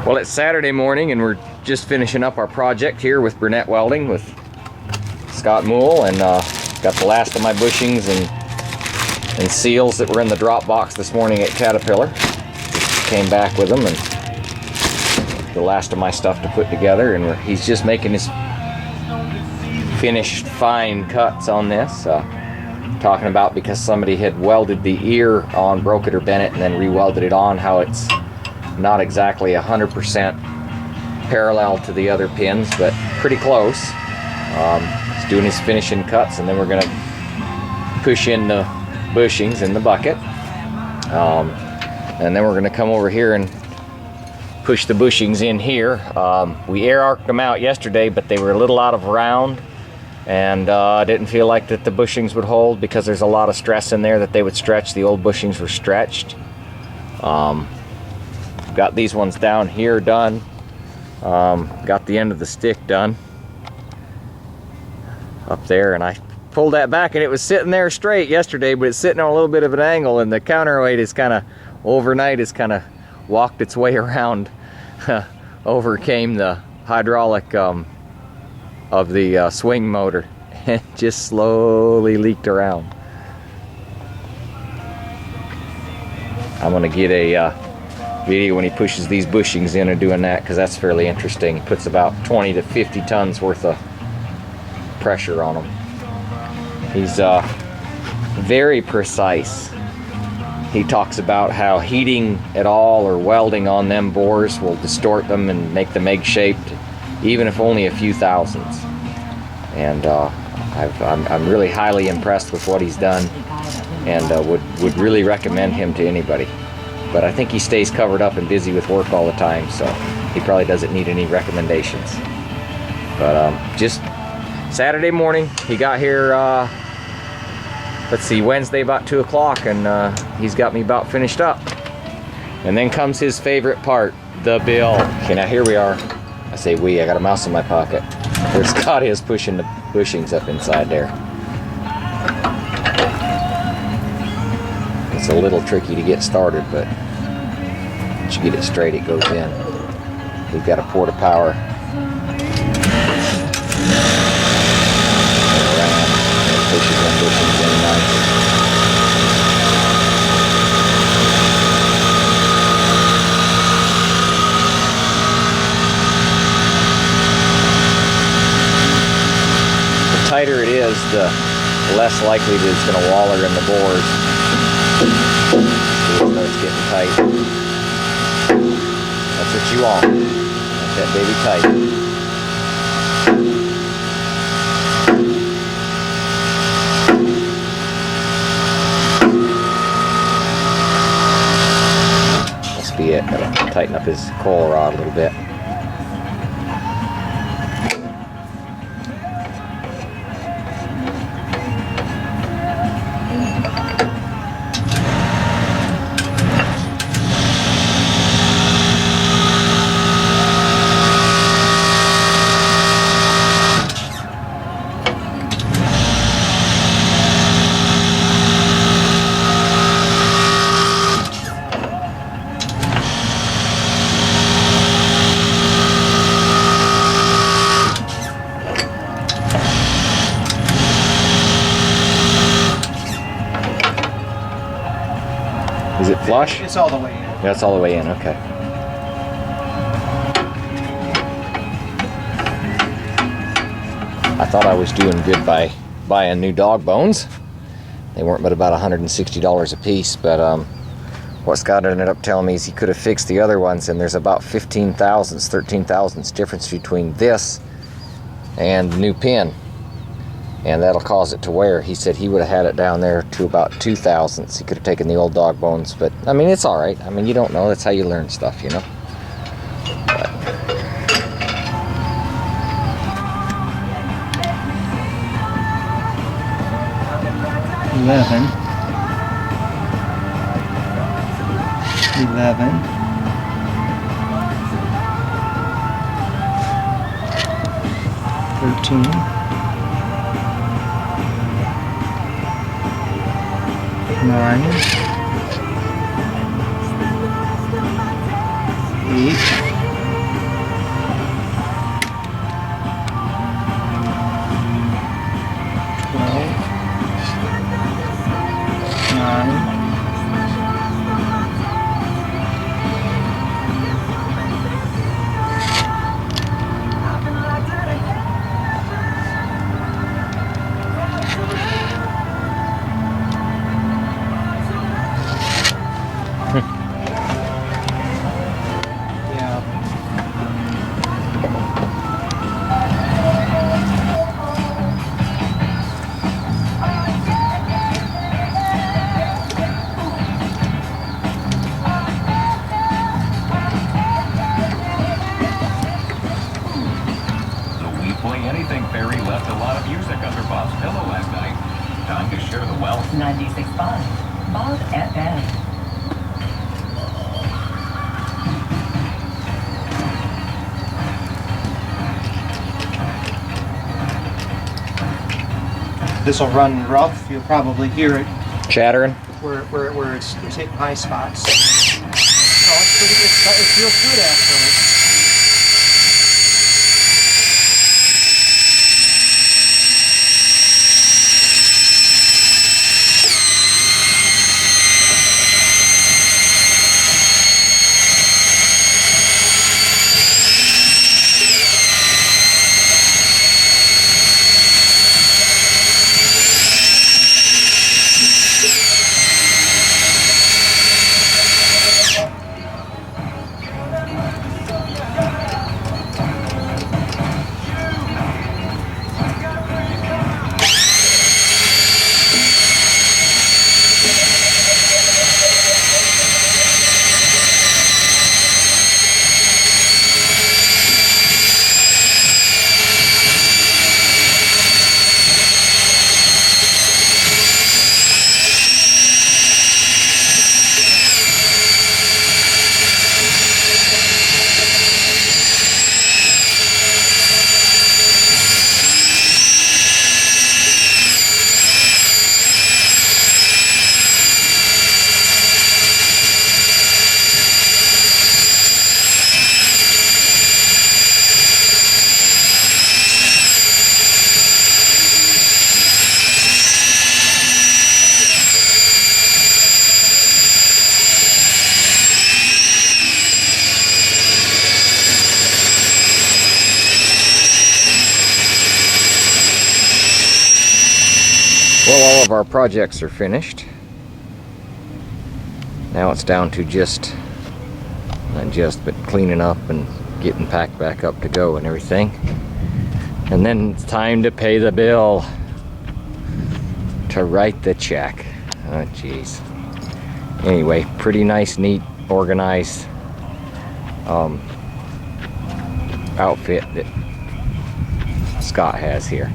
Well, it's Saturday morning and we're just finishing up our project here with Burnett Welding with Scott Moole, and got the last of my bushings and seals that were in the drop box this morning at Caterpillar. Just came back with them and the last of my stuff to put together, and he's just making his finished fine cuts on this. Talking about because somebody had welded the ear on, broke it or bent it, and then re-welded it on, how it's not exactly 100% parallel to the other pins, but pretty close. He's doing his finishing cuts, and then we're going to push in the bushings in the bucket. And then we're going to come over here and push the bushings in here. We air arced them out yesterday, but they were a little out of round, and I didn't feel like that the bushings would hold because there's a lot of stress in there that they would stretch. The old bushings were stretched. Got these ones down here done. Got the end of the stick done up there, and I pulled that back and it was sitting there straight yesterday, but it's sitting on a little bit of an angle, and the counterweight is kind of overnight has kind of walked its way around, overcame the hydraulic of the swing motor and just slowly leaked around. I'm gonna get a video when he pushes these bushings in and doing that, because that's fairly interesting. He puts about 20 to 50 tons worth of pressure on them. He's very precise. He talks about how heating at all or welding on them bores will distort them and make them egg-shaped, even if only a few thousandths. And I'm really highly impressed with what he's done, and would really recommend him to anybody. But I think he stays covered up and busy with work all the time, so he probably doesn't need any recommendations. But just Saturday morning, he got here, let's see, Wednesday about 2 o'clock, and he's got me about finished up. And then comes his favorite part, the bill. Okay, now here we are. I say we, I got a mouse in my pocket. Where Scott is pushing the bushings up inside there. It's a little tricky to get started, but once you get it straight, it goes in. We've got a port of power. Pushes them bushings in nice. The tighter it is, the less likely it is going to waller in the bores. It starts getting tight. That's what you want. Let that baby tight. Must be it. Gotta tighten up his coil rod a little bit. Is it flush? It's all the way in. Yeah, it's all the way in, okay. I thought I was doing good by buying new dog bones. They weren't but about $160 a piece, but what Scott ended up telling me is he could have fixed the other ones, and there's about 15 thousandths, 13 thousandths difference between this and the new pin. And that'll cause it to wear. He said he would have had it down there to about 2 thousandths. He could have taken the old dog bones, but I mean, it's all right. I mean, you don't know. That's how you learn stuff, you know. But 11, 13. 9, 8, 7, 9. Anything Ferry left a lot of music under Bob's pillow last night. Time to share the wealth. 96.5. Bob at bed. This will run rough. You'll probably hear it Chattering. where it's hitting high spots. No, it's pretty. It feels good actually. Well, all of our projects are finished. Now it's down to but cleaning up and getting packed back up to go and everything. And then it's time to pay the bill, to write the check. Oh jeez. Anyway, pretty nice, neat, organized outfit that Scott has here.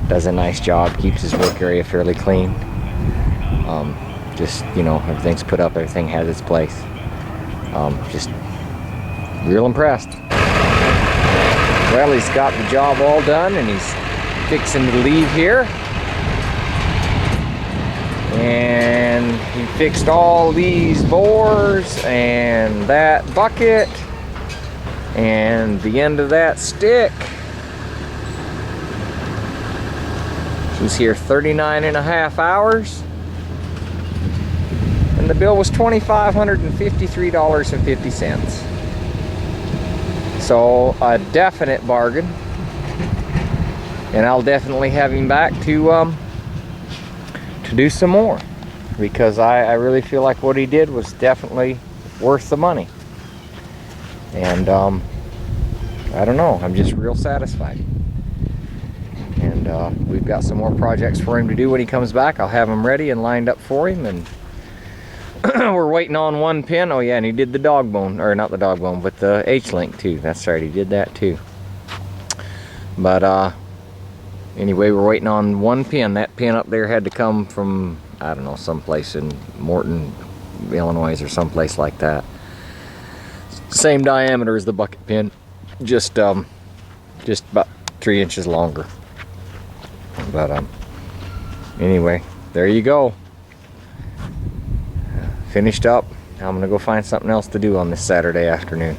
Does a nice job, keeps his work area fairly clean. Just, you know, everything's put up, everything has its place. Just real impressed. Well, he's got the job all done and he's fixing to leave here. And he fixed all these bores and that bucket and the end of that stick. He's here 39.5 hours. And the bill was $2,553.50. So a definite bargain. And I'll definitely have him back to do some more, because I really feel like what he did was definitely worth the money. And I don't know, I'm just real satisfied. And we've got some more projects for him to do when he comes back. I'll have them ready and lined up for him. And we're waiting on one pin. Oh yeah, and he did the dog bone, or not the dog bone, but the H-link too. That's right, he did that too. But anyway, we're waiting on one pin. That pin up there had to come from, I don't know, someplace in Morton, Illinois, or someplace like that. Same diameter as the bucket pin, just about 3 inches longer. But anyway, there you go. Finished up. Now I'm gonna go find something else to do on this Saturday afternoon.